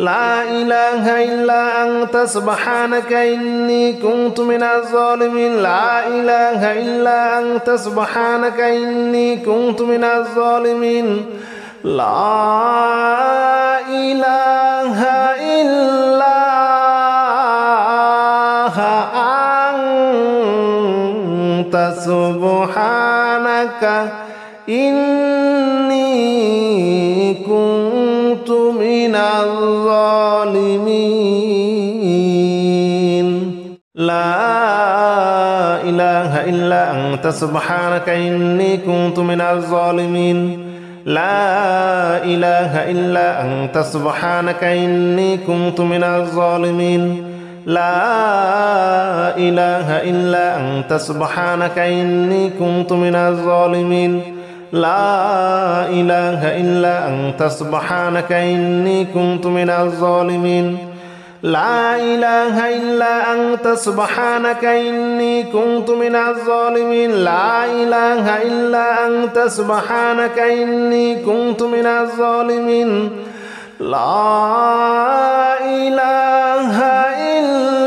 لا إله إلا أنت سبحانك إني كنت من الظالمين لا إله إلا أنت سبحانك إني كنت من الظالمين لا إله إلا أنت سبحانك إني كنت من الظالمين لا إله إلا أنت سبحانك إني كنت من الظالمين لا إله إلا أنت سبحانك إني كنت من الظالمين لا إله إلا أنت سبحانك إني كنت من الظالمين لا إله إلا أنت سبحانك إني كنت من الظالمين لا إله إلا أنت سبحانك إني كنت من الظالمين لا إله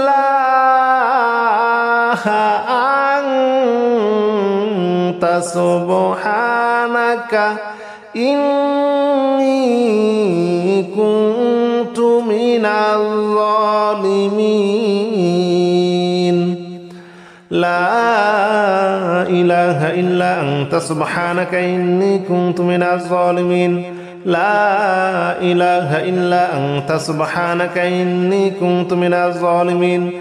إلا أنت سبحانك إني كنت من الظالمين لا إله إلا أنت سبحانك إني كنت من الظالمين لا إله إلا أنت سبحانك إني كنت من الظالمين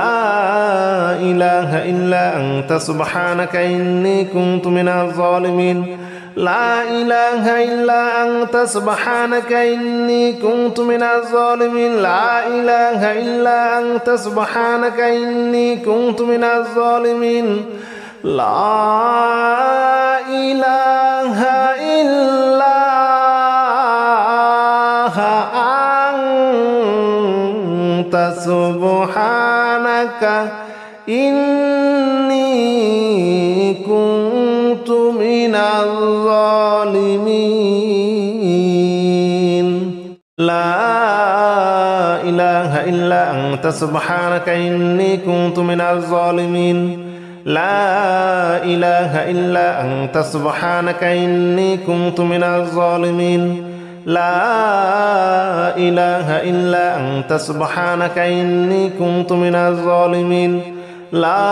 لا إله إلا أنت سبحانك إني كنت من الظالمين لا إله إلا أنت سبحانك إني كنت من الظالمين لا إله إلا أنت سبحانك إني كنت من الظالمين لا إله إلا أنت سبحانك إني كنت من الظالمين لا إله إلا أنت سبحانك إني كنت من الظالمين لا إله إلا أنت سبحانك إني كنت من الظالمين لا إله إلا أنت سبحانك إني كنت من الظالمين لا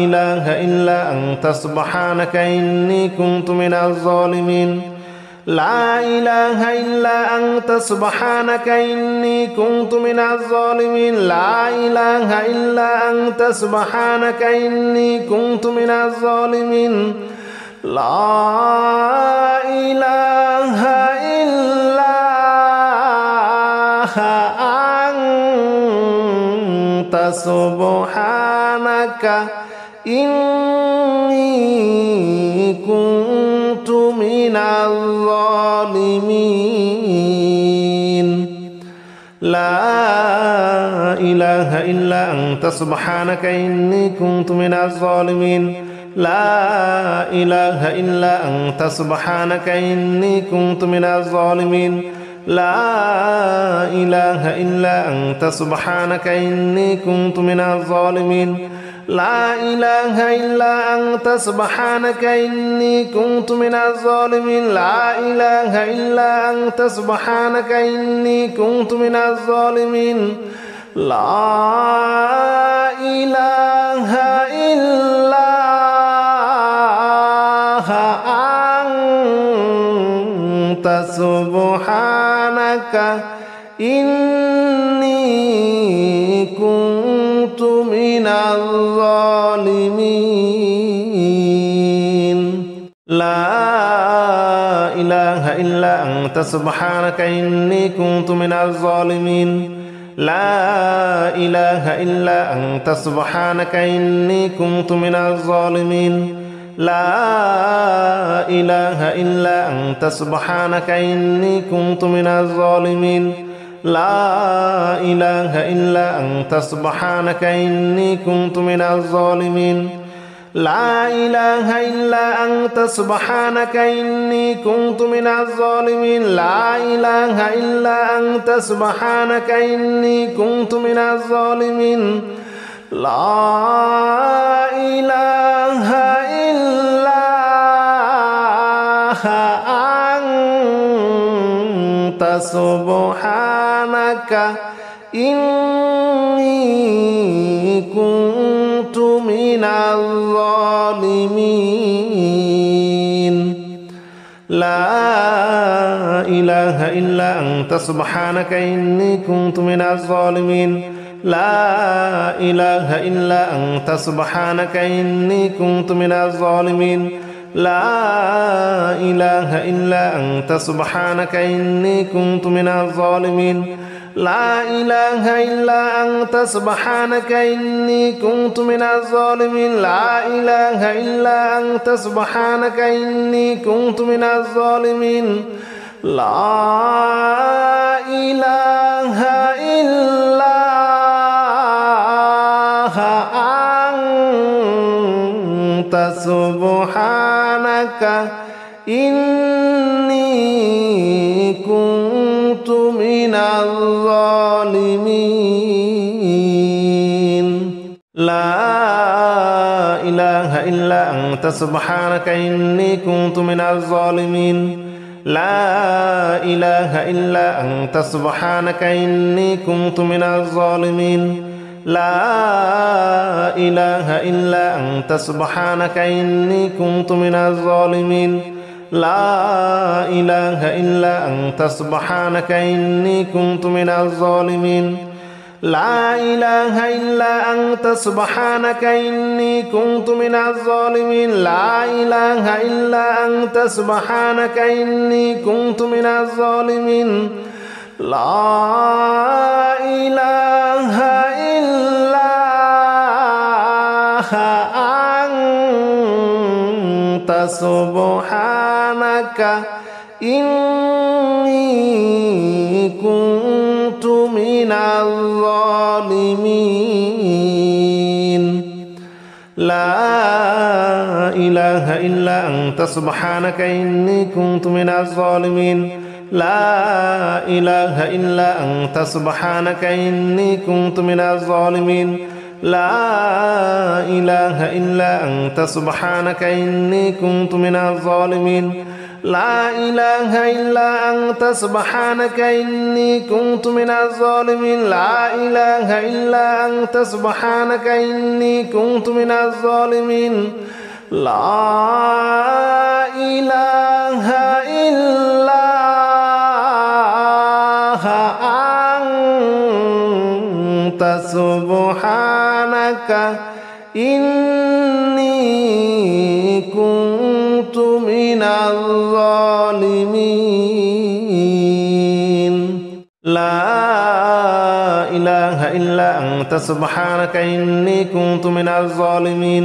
إله إلا أنت سبحانك إني كنت من الظالمين لا إله إلا أنت سبحانك إني كنت من الظالمين لا إله إلا أنت سبحانك إني كنت من الظالمين لا إله إلا أنت سبحانك إني كنت من الظالمين لا إله إلا أنت سبحانك إني كنت من الظالمين لا إله إلا أنت سبحانك إني كنت من الظالمين لا إله إلا أنت سبحانك إني كنت من الظالمين لا إله إلا أنت سبحانك إني كنت من الظالمين لا إله إلا أنت سبحانك إني كنت من الظالمين لا إله إلا أنت سبحانك إني كنت من الظالمين لا إله إلا أنت سبحانك إني كنت من الظالمين لا إله إلا أنت سبحانك إني كنت من الظالمين لا إله إلا أنت سبحانك إني كنت من الظالمين لا إله إلا أنت سبحانك إني كنت من الظالمين لا إله إلا أنت سبحانك إني كنت من الظالمين لا إله إلا أنت سبحانك إني كنت من الظالمين لا إله إلا أنت سبحانك إني كنت من الظالمين لا إله إلا أنت سبحانك إني كنت من الظالمين لا إله إلا أنت سبحانك إني كنت من الظالمين لا إله إلا أنت سبحانك إني كنت من الظالمين لا إله إلا أنت سبحانك إني كنت من الظالمين لا إله إلا أنت سبحانك إني كنت من الظالمين لا إله إلا أنت سبحانك إني كنت من الظالمين لا إله إلا أنت سبحانك إني كنت من الظالمين لا إله إلا أنت سبحانك إني كنت من الظالمين لا إله إلا أنت سبحانك إني كنت من الظالمين لا إله إلا أنت سبحانك إني كنت من الظالمين لا إله إلا أنت سبحانك إني كنت من الظالمين لا إله إلا أنت سبحانك إني كنت من الظالمين لا إله إلا أنت سبحانك إني كنت من الظالمين لا إله إلا أنت سبحانك إني كنت من الظالمين لا إله إلا أنت سبحانك إني كنت من الظالمين لا إله إلا أنت سبحانك إني كنت من الظالمين لا إله إلا أنت سبحانك إني كنت من الظالمين لا إله إلا أنت سبحانك إني كنت من الظالمين لا إله إلا أنت سبحانك إني كنت من الظالمين لا إله إلا أنت سبحانك إني كنت من الظالمين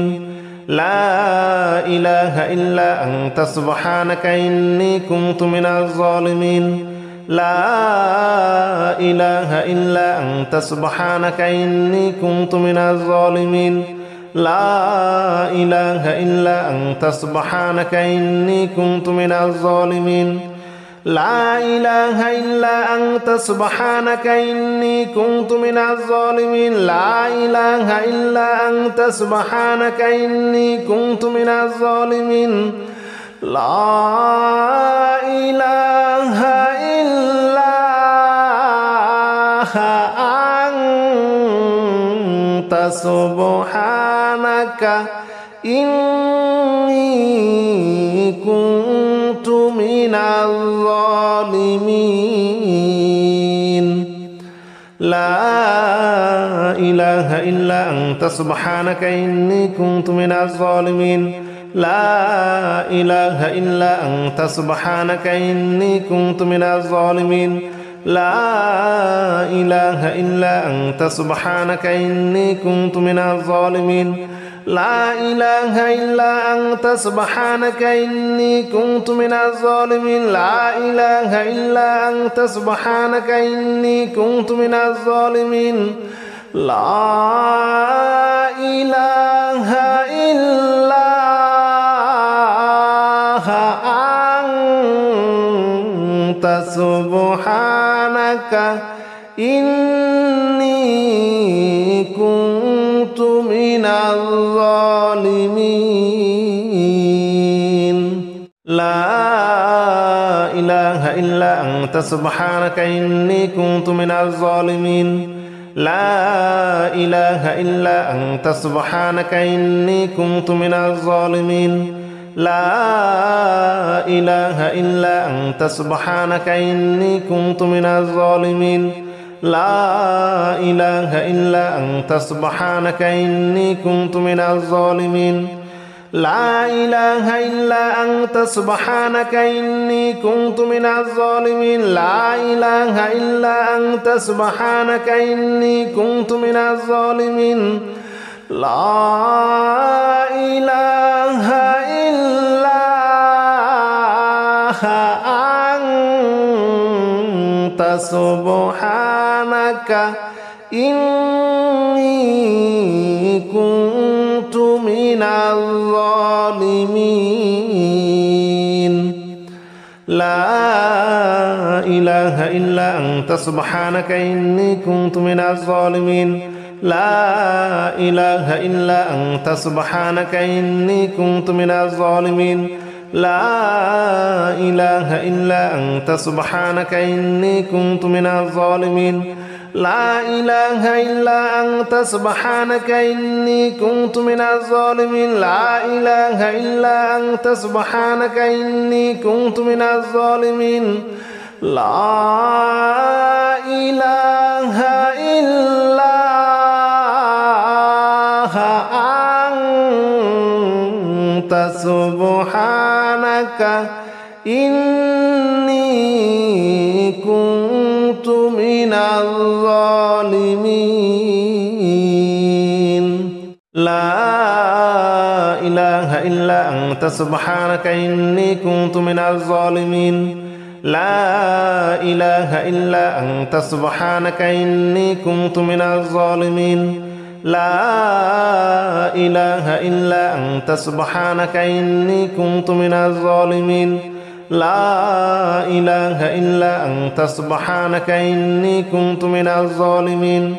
لا إله إلا أنت سبحانك إني كنت من الظالمين لا إله إلا أنت سبحانك إني كنت من الظالمين لا إله إلا أنت سبحانك إني كنت من الظالمين لا إله إلا أنت سبحانك إني كنت من الظالمين لا إله إلا أنت سبحانك إني كنت من الظالمين لا إله إلا أنت سبحانك إني كنت من الظالمين لا إله إلا أنت سبحانك إني كنت من الظالمين لا إله إلا أنت سبحانك إني كنت من الظالمين لا إله إلا أنت سبحانك إني كنت من الظالمين لا إله إلا أنت سبحانك إني كنت من الظالمين لا إله إلا أنت سبحانك إني كنت من الظالمين لا إله إلا أنت سبحانك إني كنت من الظالمين لا إله إلا أنت سبحانك إني كنت من الظالمين لا إله إلا أنت سبحانك إني كنت من الظالمين لا إله إلا أنت سبحانك إني كنت من الظالمين لا إله إلا أنت سبحانك إني كنت من الظالمين لا إله إلا أنت سبحانك إني كنت من الظالمين لا إله إلا أنت سبحانك إني كنت من الظالمين لا إله إلا أنت سبحانك إني كنت من الظالمين لا إله إلا أنت سبحانك إني كنت من الظالمين لا إله إلا أنت سبحانك إني كنت من الظالمين لا إله إلا أنت سبحانك إني كنت من الظالمين لا إله إلا أنت سبحانك إني كنت من الظالمين لا إله إلا أنت سبحانك إني كنت من الظالمين لا إله إلا أنت سبحانك إني كنت من الظالمين لا إله إلا أنت سبحانك إني كنت من الظالمين لا إله إلا أنت سبحانك إني كنت من الظالمين لا إله إلا أنت سبحانك إني كنت من الظالمين لا إله إلا أنت سبحانك إني كنت من الظالمين لا إله إلا أنت سبحانك إني كنت من الظالمين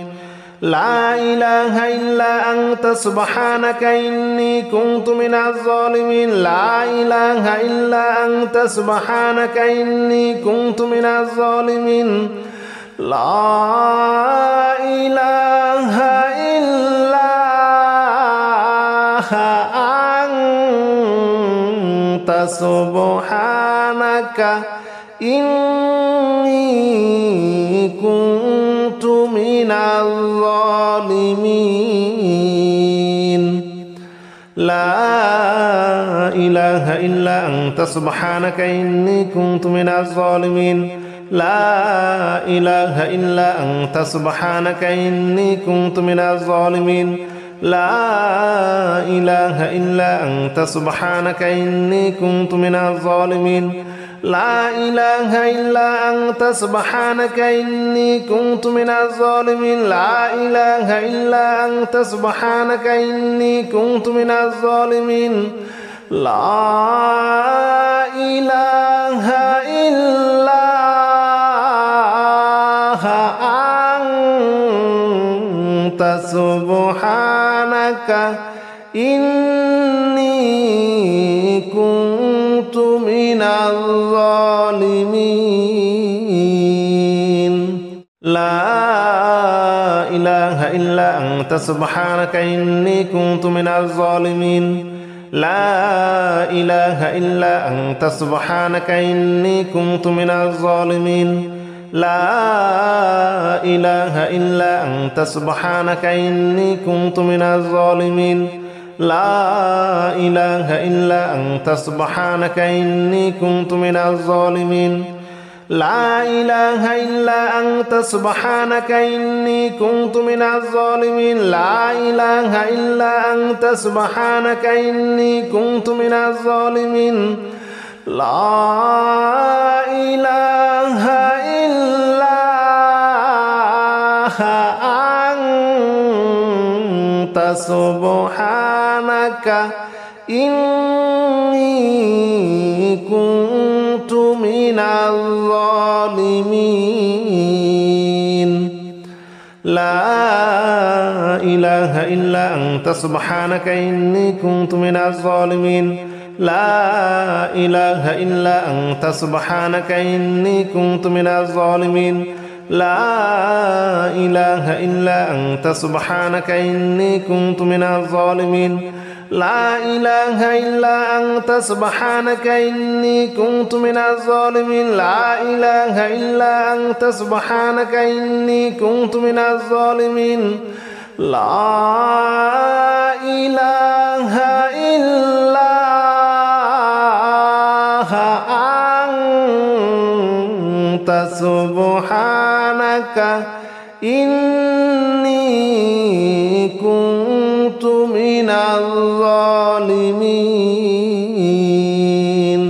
لا إله إلا أنت سبحانك إني كنت من الظالمين لا إله إلا أنت سبحانك إني كنت من الظالمين لا إله إلا أنت سبحانك إني كنت من الظالمين لا إله إلا أنت سبحانك إني كنت من الظالمين لا إله إلا أنت سبحانك إني كنت من الظالمين لا إله إلا أنت سبحانك إني كنت من الظالمين لا إله إلا أنت سبحانك إني كنت من الظالمين لا إله إلا أنت سبحانك إني كنت من الظالمين لا إله إلا أنت سبحانك إني كنت من الظالمين لا إله إلا أنت سبحانك إني كنت من الظالمين لا إله إلا أنت سبحانك إني كنت من الظالمين لا إله إلا أنت سبحانك إني كنت من الظالمين لا إله إلا أنت سبحانك إني كنت من الظالمين لا إله إلا أنت سبحانك إني كنت من الظالمين لا إله إلا أنت سبحانك إني كنت من الظالمين لا إله إلا أنت سبحانك إني كنت من الظالمين لا إله إلا أنت سبحانك إني كنت من الظالمين لا إله إلا أنت سبحانك إني كنت من الظالمين لا إله إلا أنت سبحانك إني كنت من الظالمين لا إله إلا أنت سبحانك إني كنت من الظالمين لا إله إلا أنت سبحانك إني كنت من الظالمين لا إله إلا أنت سبحانك إني كنت من الظالمين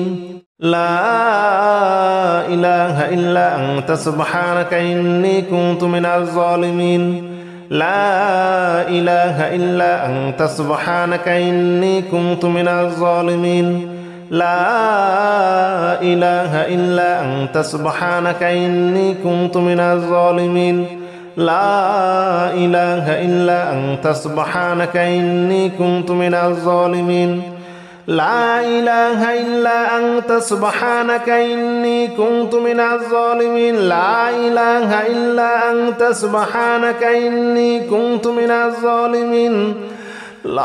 لا إله إلا أنت سبحانك إني كنت من الظالمين لا إله إلا أنت سبحانك إني كنت من الظالمين لا إله إلا أنت سبحانك إني كنت من الظالمين لا إله إلا أنت سبحانك إني كنت من الظالمين لا إله إلا أنت سبحانك إني كنت من الظالمين لا إله إلا أنت سبحانك إني كنت من الظالمين لا إله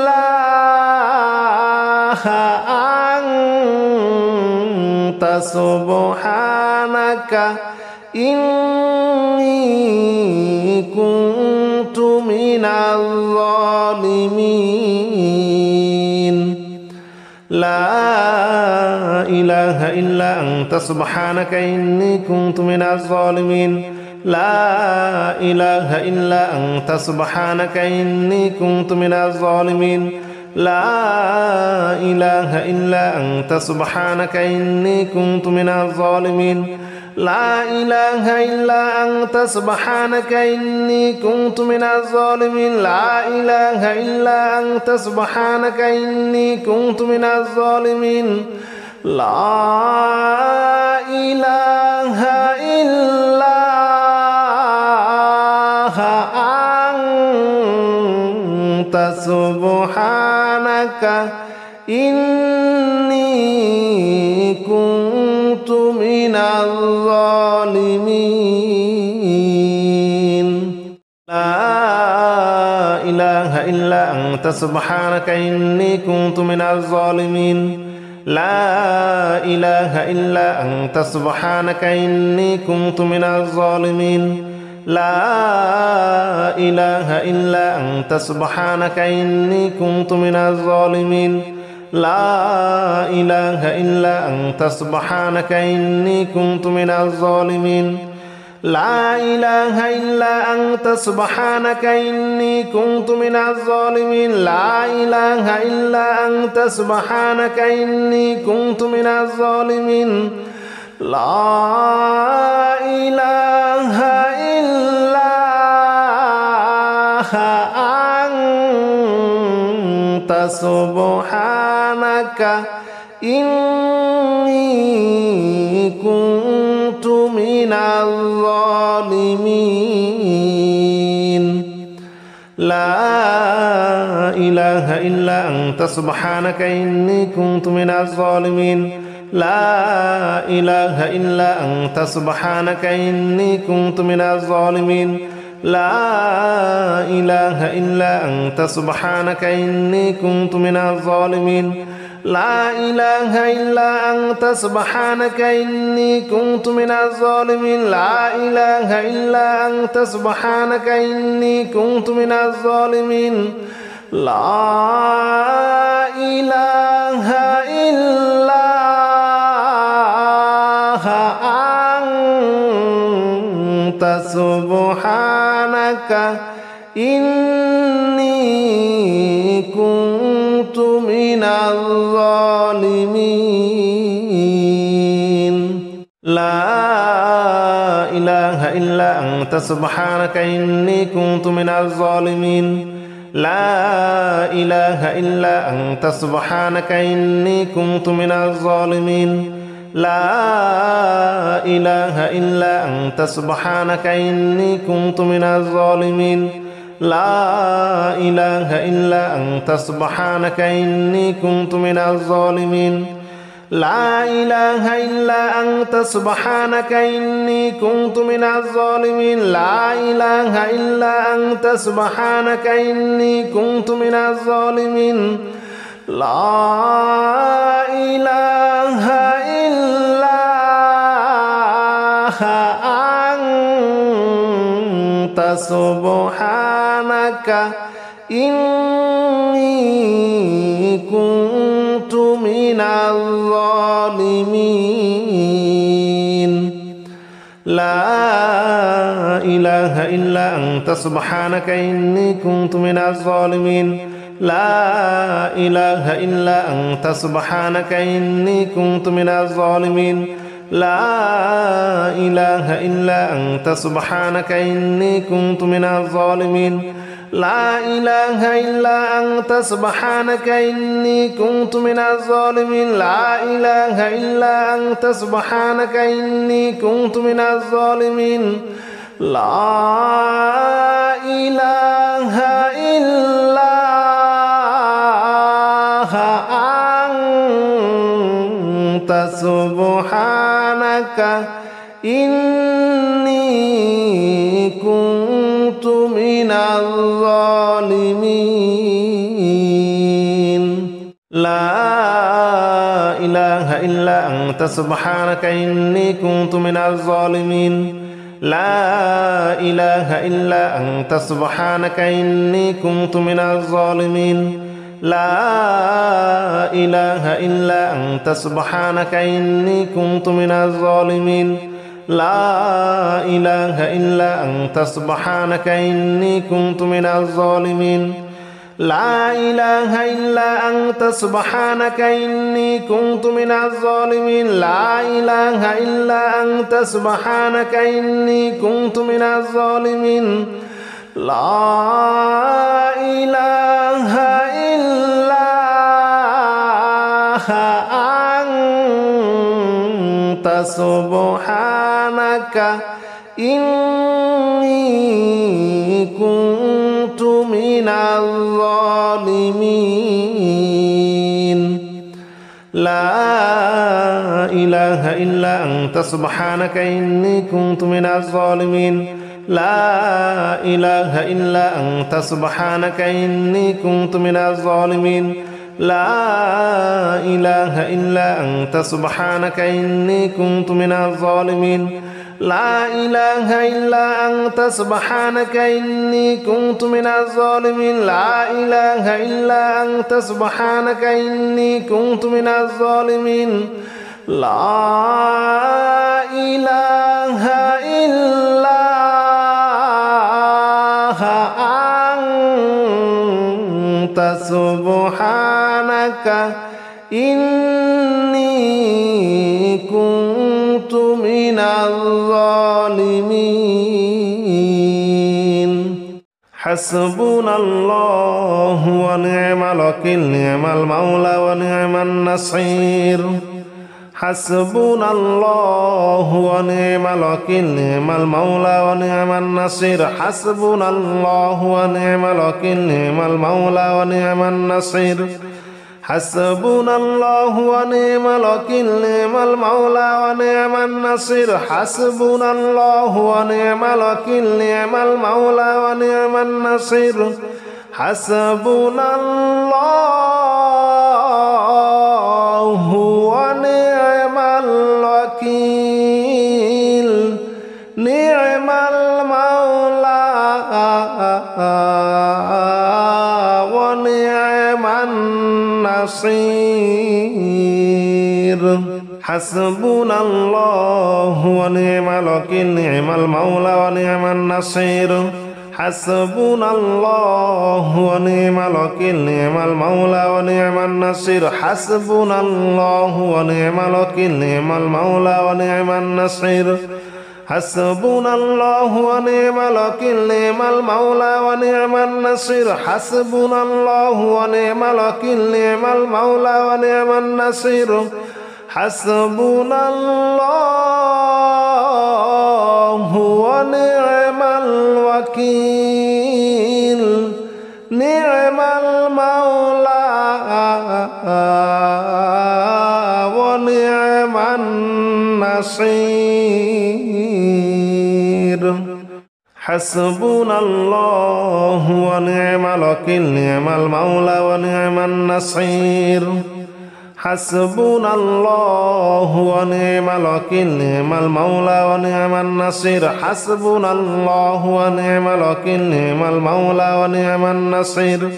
إلا أنت سبحانك إني كنت من الظالمين لا إله إلا أنت سبحانك إني كنت من الظالمين لا إله إلا أنت سبحانك إني كنت من الظالمين لا إله إلا أنت سبحانك إني كنت من الظالمين لا إله إلا أنت سبحانك إني كنت من الظالمين لا إله إلا أنت سبحانك إني كنت من الظالمين لا إله إلا أنت سبحانك إني كنت من الظالمين لا إله إلا أنت سبحانك إني كنت من الظالمين لا إله إلا أنت سبحانك إني كنت من الظالمين لا إله إلا أنت سبحانك إني كنت من الظالمين لا إله إلا أنت سبحانك إني كنت من الظالمين لا إله إلا أنت سبحانك إني كنت من الظالمين لا إله إلا أنت سبحانك إني كنت من الظالمين لا إله إلا أنت سبحانك إني كنت من الظالمين لا إله إلا أنت سبحانك إني كنت من الظالمين لا إله إلا أنت سبحانك إني كنت من الظالمين لا إله إلا أنت سبحانك إني كنت من الظالمين لا إله إلا أنت سبحانك إني كنت من الظالمين لا إله إلا أنت سبحانك إني كنت من الظالمين لا إله إلا أنت سبحانك إني كنت من الظالمين لا إله إلا أنت سبحانك إني كنت من الظالمين لا إله إلا أنت سبحانك إني كنت من الظالمين لا إله إلا أنت سبحانك إني كنت من الظالمين لا إله إلا أنت سبحانك إني كنت من الظالمين لا إله إلا أنت سبحانك إني كنت من الظالمين لا إله إلا أنت سبحانك إني كنت من الظالمين لا إله إلا أنت سبحانك إني كنت من الظالمين لا إله إلا أنت سبحانك إني كنت من الظالمين لا إله إلا أنت سبحانك إني كنت من الظالمين لا إله إلا أنت سبحانك إني كنت من الظالمين لا إله إلا أنت سبحانك إني كنت من الظالمين لا إله إلا أنت سبحانك إني كنت من الظالمين لا إله إلا أنت سبحانك إني كنت من الظالمين لا إله إلا أنت سبحانك إني كنت من الظالمين لا إله إلا أنت سبحانك إني كنت من الظالمين لا إله إلا أنت سبحانك إني كنت من الظالمين لا إله إلا أنت سبحانك إني كنت من الظالمين لا إله إلا أنت سبحانك إني كنت من الظالمين لا إله إلا أنت سبحانك إني كنت من الظالمين لا إله إلا أنت سبحانك إني كنت من الظالمين لا إله إلا أنت سبحانك إني كنت من الظالمين لا إله إلا أنت سبحانك إني كنت من الظالمين لا إله إلا أنت سبحانك إني كنت من الظالمين لا إله إلا أنت سبحانك إني كنت من الظالمين لا إله إلا أنت سبحانك إني كنت من الظالمين لا إله إلا أنت سبحانك إني كنت من الظالمين حسبنا الله ونعم الوكيل نعم المولى ونعم النصير حسبنا الله ونعم الوكيل نعم المولى ونعم النصير حسبنا الله ونعم الوكيل نعم المولى ونعم النصير حسبنا الله ونعم الوكيل نعم المولى ونعم النصير حسبنا الله ونعم الوكيل نعم المولى ونعم النصير حسبنا الله ونعم الوكيل نعم المولى ونعم النصير حسبنا الله ونعم الوكيل نعم المولى ونعم النصير حسبنا الله ونعم الوكيل نعم المولى ونعم النصير حسبنا الله ونعم الوكيل نعم المولى ونعم النصير حسبنا الله ونعم الوكيل نعم المولى ونعم النصير حسبنا الله ونعم الوكيل نعم المولى ونعم النصير حسبنا الله ونعم الوكيل نعم المولى ونعم النصير حسبنا الله ونعم الوكيل نعم المولى ونعم النصير حسبنا الله ونعم الوكيل نعم المولى ونعم النصير حسبنا الله ونعم الوكيل نعم المولى ونعم النصير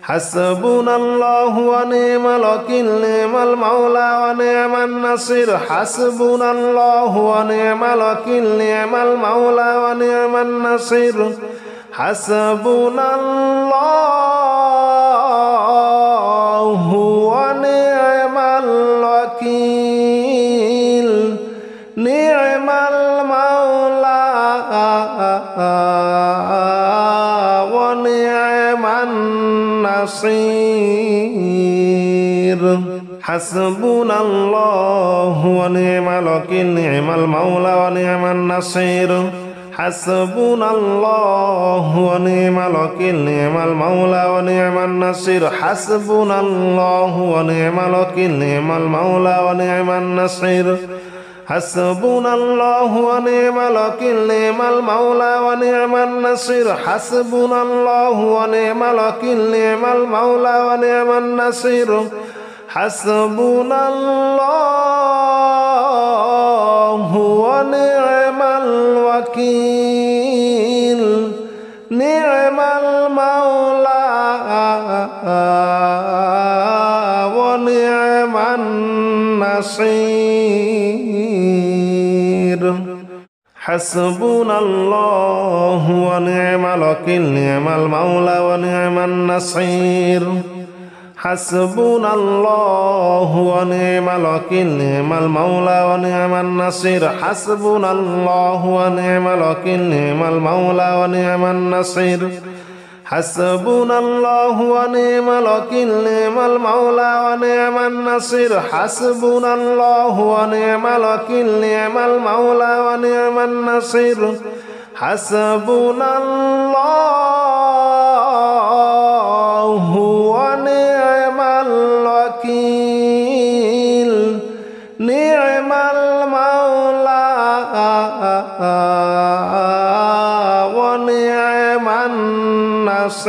حسبنا الله ونعم الوكيل نعم المولى ونعم النصير حسبنا الله ونعم الوكيل نعم المولى ونعم النصير حسبنا الله ونعم الوكيل نعم المولى ونعم النصير حسبنا الله ونعم الوكيل نعم المولى ونعم النصير حسبنا الله ونعم الوكيل نعم المولى ونعم النصير حسبنا الله ونعم الوكيل نعم المولى ونعم النصير حسبنا الله ونعم الوكيل نعم المولى ونعم النصير حسبنا الله ونعم الوكيل نعم المولى ونعم النصير حسبنا الله ونعم الوكيل نعم المولى ونعم النصير حسبنا الله ونعم الوكيل نعم المولى ونعم النصير حسبنا الله ونعم الوكيل نعم المولى ونعم النصير حسبنا الله ونعم الوكيل نعم المولى ونعم النصير حسبنا الله ونعم الوكيل نعم المولى ونعم النصير حسبنا الله ونعم الوكيل نعم المولى ونعم النصير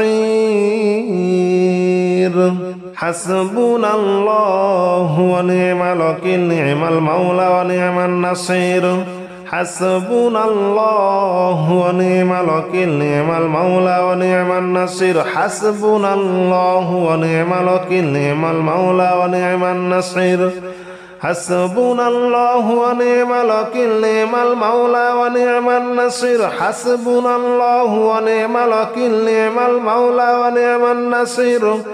حسبنا الله ونعم الوكيل نعم المولى ونعم النصير حسبنا الله ونعم الوكيل نعم المولى ونعم النصير حسبنا الله ونعم الوكيل نعم المولى ونعم النصير حسبنا الله ونعم الوكيل نعم المولى ونعم النصير حسبنا الله ونعم الوكيل نعم المولى ونعم النصير حسبنا الله ونعم الوكيل نعم المولى ونعم النصير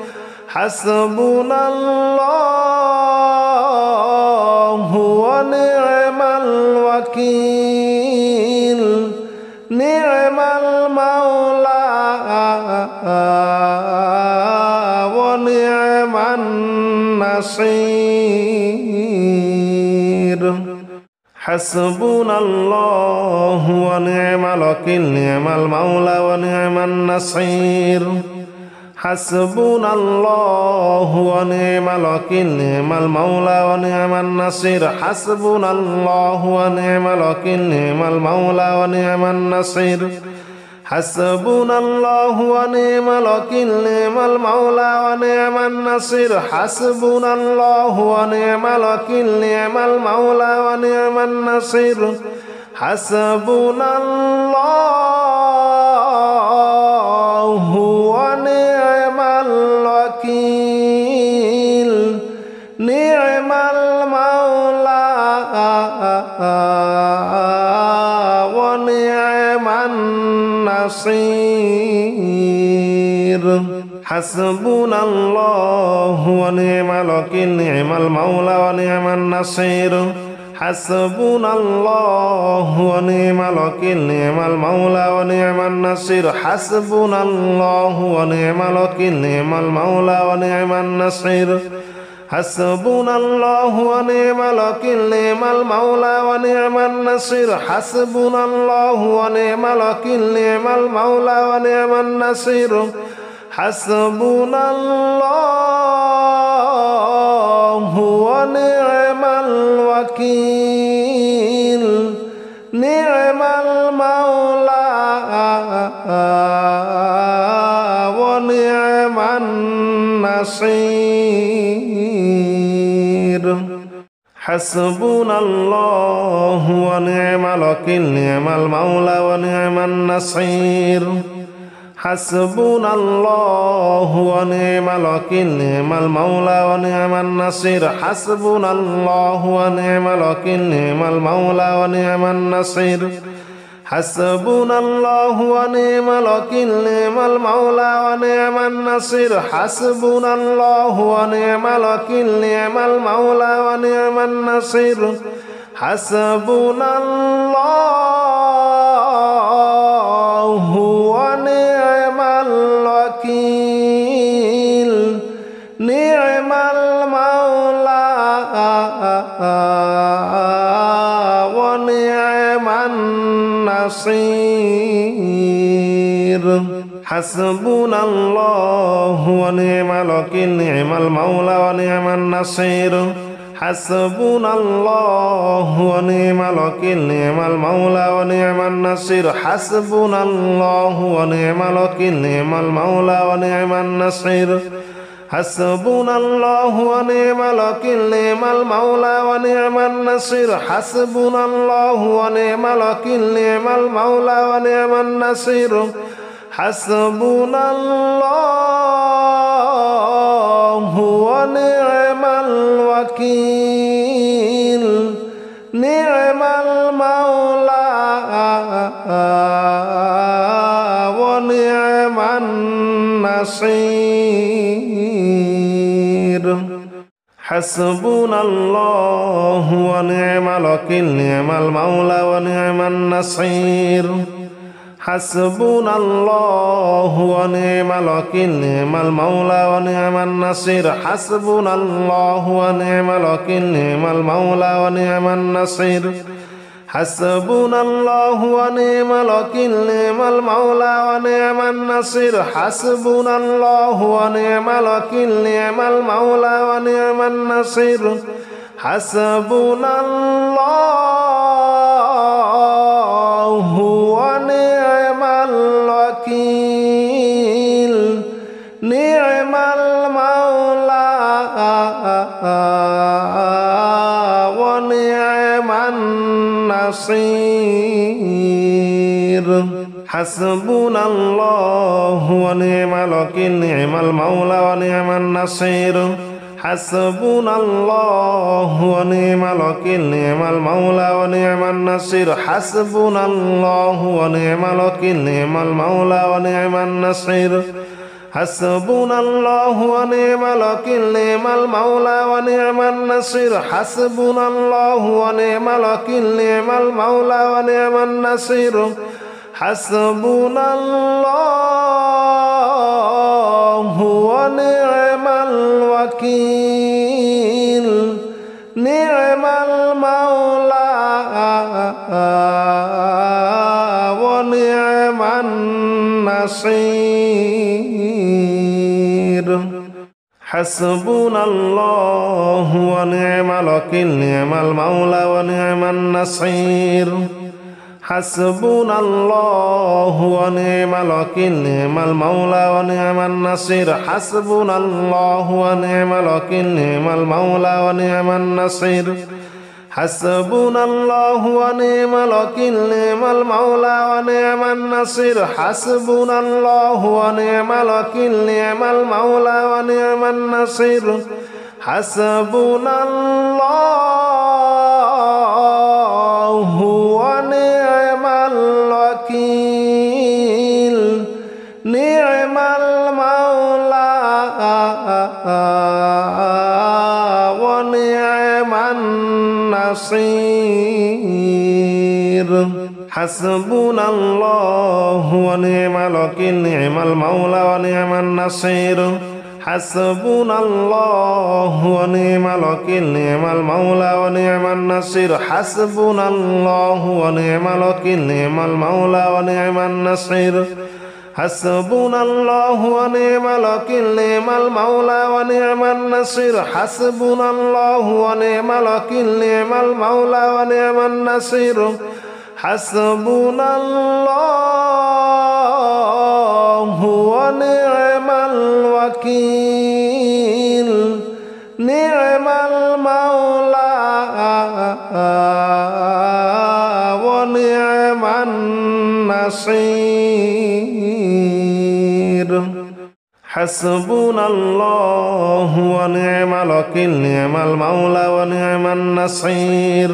حسبنا الله ونعم الوكيل نعم المولى ونعم النصير حسبنا الله ونعم الوكيل نعم المولى ونعم النصير حسبنا الله ونعم الوكيل نعم المولى ونعم النصير حسبنا الله ونعم الوكيل نعم المولى ونعم النصير حسبنا الله ونعم الوكيل نعم المولى ونعم النصير حسبنا الله ونعم الوكيل نعم المولى ونعم النصير حسبنا الله ونعم الوكيل نعم المولى ونعم النصير حسبنا الله ونعم الوكيل نعم المولى ونعم النصير حسبنا الله ونعم الوكيل نعم المولى ونعم النصير حسبنا الله ونعم الوكيل نعم المولى ونعم النصير حسبنا الله ونعم الوكيل نعم المولى ونعم النصير حسبنا الله ونعم الوكيل نعم المولى ونعم النصير حسبنا الله ونعم الوكيل نعم المولى ونعم النصير حسبنا الله ونعم الوكيل نعم المولى ونعم النصير حسبنا الله ونعم الوكيل نعم المولى ونعم النصير حسبنا الله ونعم الوكيل نعم المولى ونعم النصير حسبنا الله ونعم الوكيل نعم المولى ونعم النصير حسبنا الله ونعم الوكيل نعم المولى ونعم النصير حسبنا الله ونعم الوكيل نعم المولى ونعم النصير حسبنا الله ونعم الوكيل نعم المولى ونعم النصير حسبنا الله ونعم الوكيل نعم المولى ونعم النصير حسبنا الله ونعم الوكيل نعم المولى ونعم النصير حسبنا الله ونعم الوكيل نعم المولى ونعم النصير حسبنا الله ونعم الوكيل نعم المولى ونعم النصير حسبنا الله ونعم الوكيل نعم المولى ونعم النصير حسبنا الله ونعم الوكيل نعم المولى ونعم النصير حسبنا الله ونعم الوكيل نعم المولى ونعم النصير حسبنا الله ونعم الوكيل نعم المولى ونعم النصير حسبنا الله ونعم الوكيل نعم المولى ونعم النصير حسبنا الله ونعم الوكيل نعم المولى ونعم النصير حسبنا الله ونعم الوكيل نعم المولى ونعم النصير حسبنا الله ونعم الوكيل نعم المولى ونعم النصير حسبنا الله ونعم الوكيل نعم المولى ونعم النصير حسبنا الله ونعم الوكيل نعم المولى ونعم النصير حسبنا الله ونعم الوكيل نعم المولى ونعم النصير حسبنا الله ونعم الوكيل نعم المولى ونعم النصير حسبنا الله ونعم الوكيل نعم المولى ونعم النصير حسبنا الله ونعم الوكيل نعم المولى ونعم النصير حسبنا الله ونعم الوكيل نعم المولى ونعم النصير حسبنا الله ونعم الوكيل نعم المولى ونعم النصير حسبنا الله ونعم الوكيل نعم المولى ونعم النصير حسبنا الله ونعم الوكيل نعم المولى ونعم النصير حسبنا الله ونعم الوكيل نعم المولى النصير حسبنا الله ونعم الوكيل نعم المولى ونعم النصير حسبنا الله ونعم الوكيل نعم المولى ونعم النصير حسبنا الله ونعم الوكيل نعم المولى ونعم النصير حسبنا الله ونعم الوكيل نعم المولى ونعم النصير حسبنا الله ونعم الوكيل نعم المولى ونعم النصير حسبنا الله ونعم الوكيل نعم المولى ونعم النصير حسبنا الله ونعم الوكيل نعم المولى ونعم النصير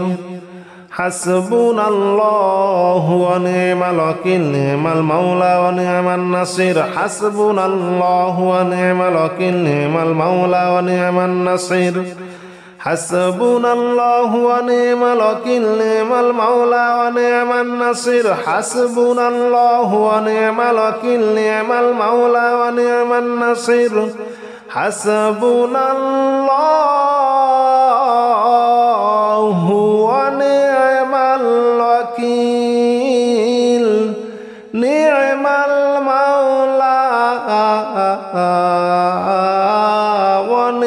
حسبنا الله ونعم الوكيل نعم المولى ونعم النصير حسبنا الله ونعم الوكيل نعم المولى ونعم النصير حسبنا الله ونعم الوكيل نعم المولى ونعم النصير حسبنا الله ونعم الوكيل نعم المولى ونعم النصير حسبنا الله ونعم الوكيل نعم المولى ونعم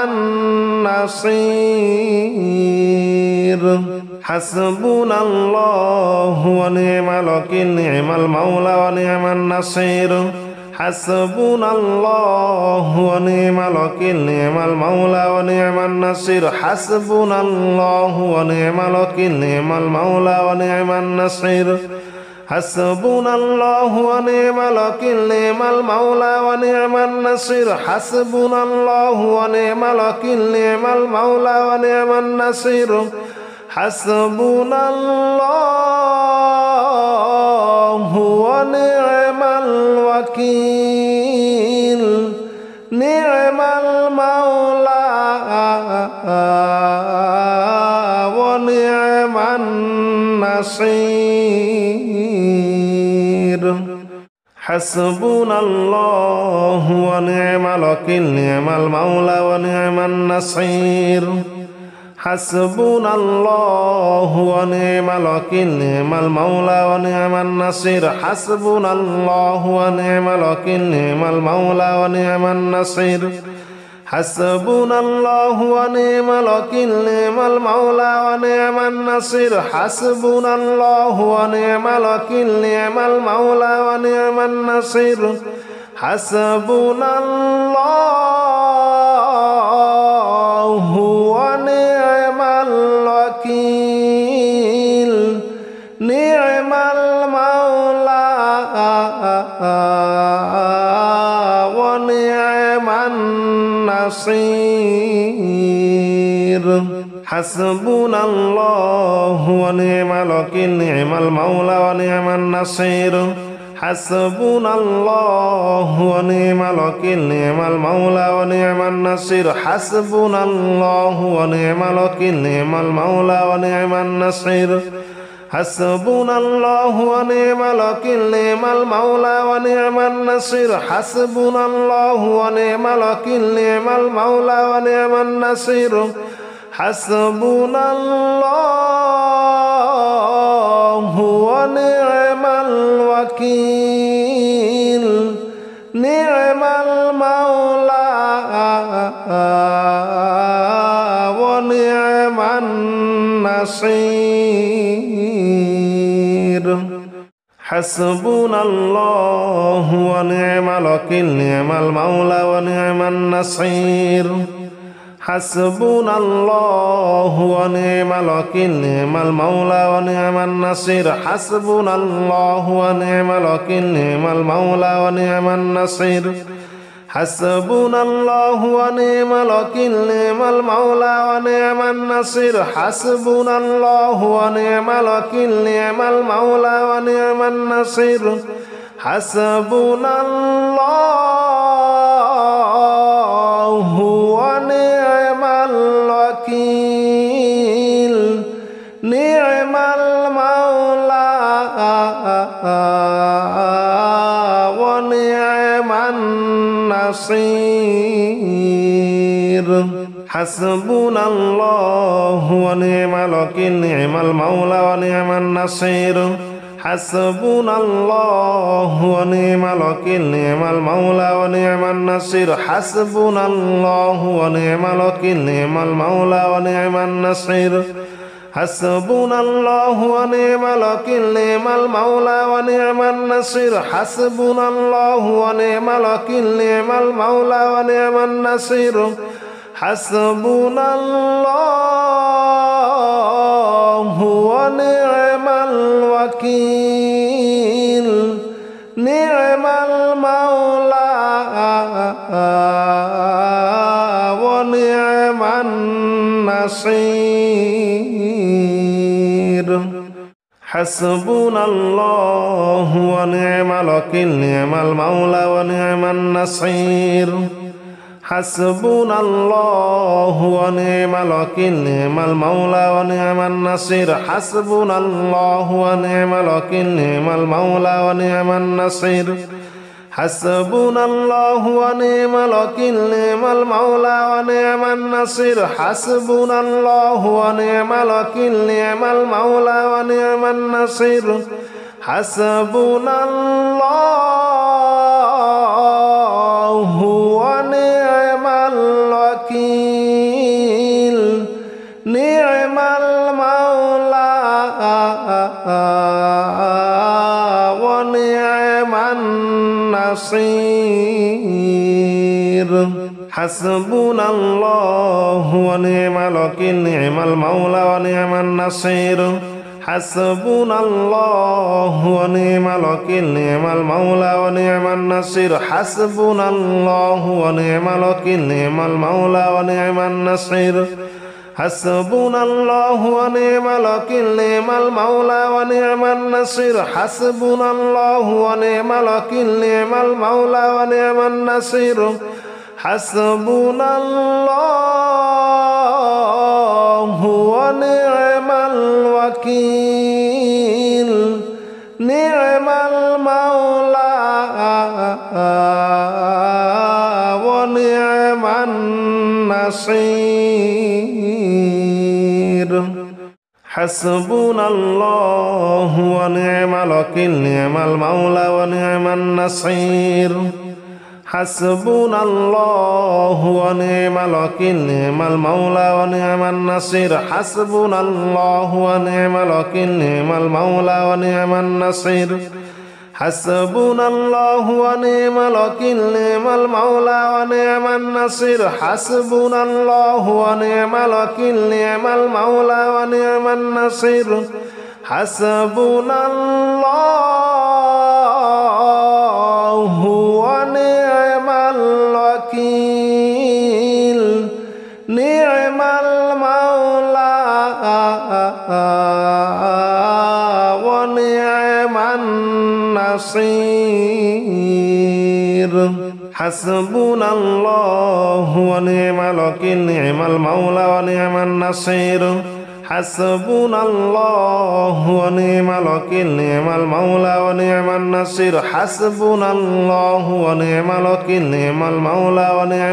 النصير حسبنا الله ونعم الوكيل نعم المولى ونعم النصير حسبنا الله ونعم الوكيل نعم المولى ونعم النصير حسبنا الله ونعم الوكيل نعم المولى ونعم النصير حسبنا الله ونعم الوكيل نعم المولى ونعم النصير حسبنا الله ونعم الوكيل نعم المولى ونعم النصير حسبنا الله ونعم الوكيل نعم المولى ونعم النصير حسبنا الله ونعم الوكيل نعم المولى ونعم النصير حسبنا الله ونعم الوكيل نعم المولى ونعم النصير حسبنا الله ونعم الوكيل نعم المولى ونعم النصير حسبنا الله ونعم الوكيل نعم المولى ونعم النصير حسبنا الله ونعم الوكيل نعم المولى ونعم النصير حسبنا الله ونعم الوكيل نعم المولى ونعم النصير حسبنا الله ونعم الوكيل نعم المولى ونعم النصير حسبنا الله ونعم الوكيل نعم المولى ونعم النصير حسبنا الله ونعم الوكيل نعم المولى ونعم النصير حسبنا الله ونعم الوكيل نعم المولى ونعم النصير حسبنا الله ونعم الوكيل نعم المولى ونعم النصير حسبنا الله ونعم الوكيل نعم المولى ونعم النصير حسبنا الله ونعم الوكيل نعم المولى ونعم النصير حسبنا الله ونعم الوكيل نعم المولى ونعم النصير حسبنا الله ونعم الوكيل نعم المولى ونعم النصير حسبنا الله ونعم الوكيل نعم المولى ونعم النصير حسبنا الله ونعم الوكيل نعم المولى ونعم النصير حسبنا الله ونعم الوكيل النصير حسبنا الله ونعم الوكيل نعم المولى ونعم النصير حسبنا الله ونعم الوكيل نعم المولى ونعم النصير حسبنا الله ونعم الوكيل نعم المولى ونعم النصير حسبنا الله ونعم الوكيل نعم المولى ونعم النصير حسبنا الله ونعم الوكيل نعم المولى ونعم النصير حسبنا الله ونعم الوكيل نعم المولى ونعم النصير حسبنا الله ونعم الوكيل نعم المولى ونعم النصير حسبنا الله ونعم الوكيل نعم المولى ونعم النصير حسبنا الله ونعم الوكيل نعم المولى ونعم النصير حسبنا الله ونعم الوكيل نعم المولى ونعم النصير حسبنا الله ونعم الوكيل نعم المولى ونعم النصير حسبنا الله ونعم الوكيل نعم المولى ونعم النصير حسبنا الله ونعم الوكيل نعم المولى ونعم النصير حسبنا الله ونعم الوكيل نعم المولى ونعم النصير حسبنا الله ونعم الوكيل نعم المولى ونعم النصير حسبنا الله ونعم الوكيل نعم المولى ونعم النصير حسبنا الله ونعم الوكيل نعم المولى ونعم النصير حسبنا الله ونعم الوكيل نعم المولى ونعم النصير حسبنا الله ونعم الوكيل نعم المولى ونعم النصير حسبنا الله ونعم الوكيل نعم المولى ونعم النصير حسبنا الله ونعم الوكيل نعم المولى ونعم النصير حسبنا الله ونعم الوكيل نعم المولى ونعم النصير حسبنا الله ونعم الوكيل نعم المولى ونعم النصير حسبنا الله ونعم الوكيل نعم المولى ونعم النصير حسبنا الله ونعم الوكيل نعم المولى ونعم النصير حسبنا الله ونعم الوكيل نعم المولى ونعم النصير حسبنا الله ونعم الوكيل نعم المولى ونعم النصير حسبنا الله ونعم الوكيل نعم المولى ونعم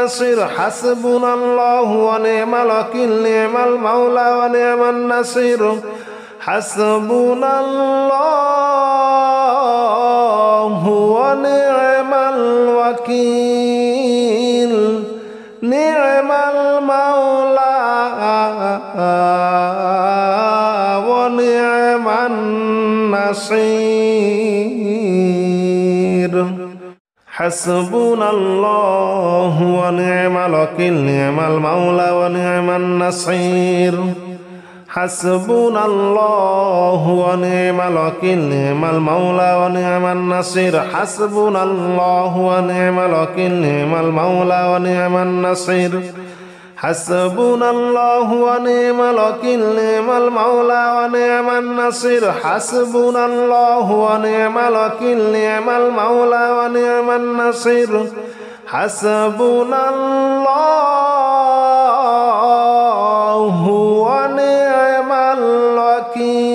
النصير حسبنا الله ونعم الوكيل نعم المولى ونعم النصير حسبنا الله ونعم الوكيل نعم المولى ونعم النصير حسبنا الله ونعم الوكيل نعم المولى ونعم النصير حسبنا الله ونعم الوكيل نعم المولى ونعم النصير حسبنا الله ونعم الوكيل نعم المولى ونعم النصير حسبنا الله ونعم الوكيل نعم المولى ونعم النصير حسبنا الله ونعم الوكيل نعم المولى ونعم النصير حسبنا الله ونعم الوكيل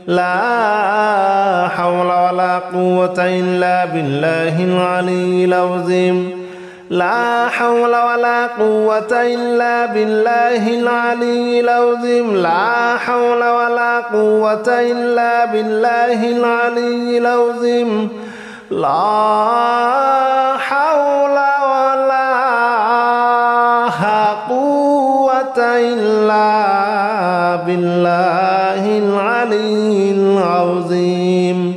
لا حول ولا قوة إلا بالله العلي العظيم لا حول ولا قوة إلا بالله العلي العظيم لا حول ولا قوة إلا بالله العلي العظيم لا حول ولا قوة إلا بالله العلي العظيم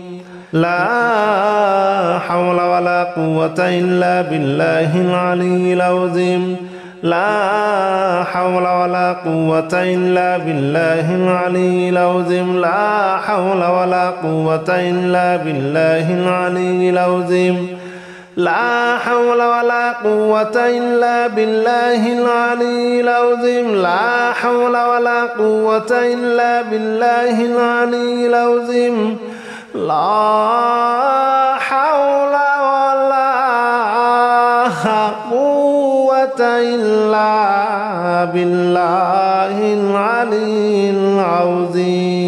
لا حول ولا قوة إلا بالله العلي العظيم لا حول ولا قوة إلا بالله العلي العظيم لا حول ولا قوة إلا بالله العلي العظيم لا حول ولا قوة إلا بالله العلي العظيم لا حول ولا قوة إلا بالله العلي العظيم لا حول ولا قوة إلا بالله العلي العظيم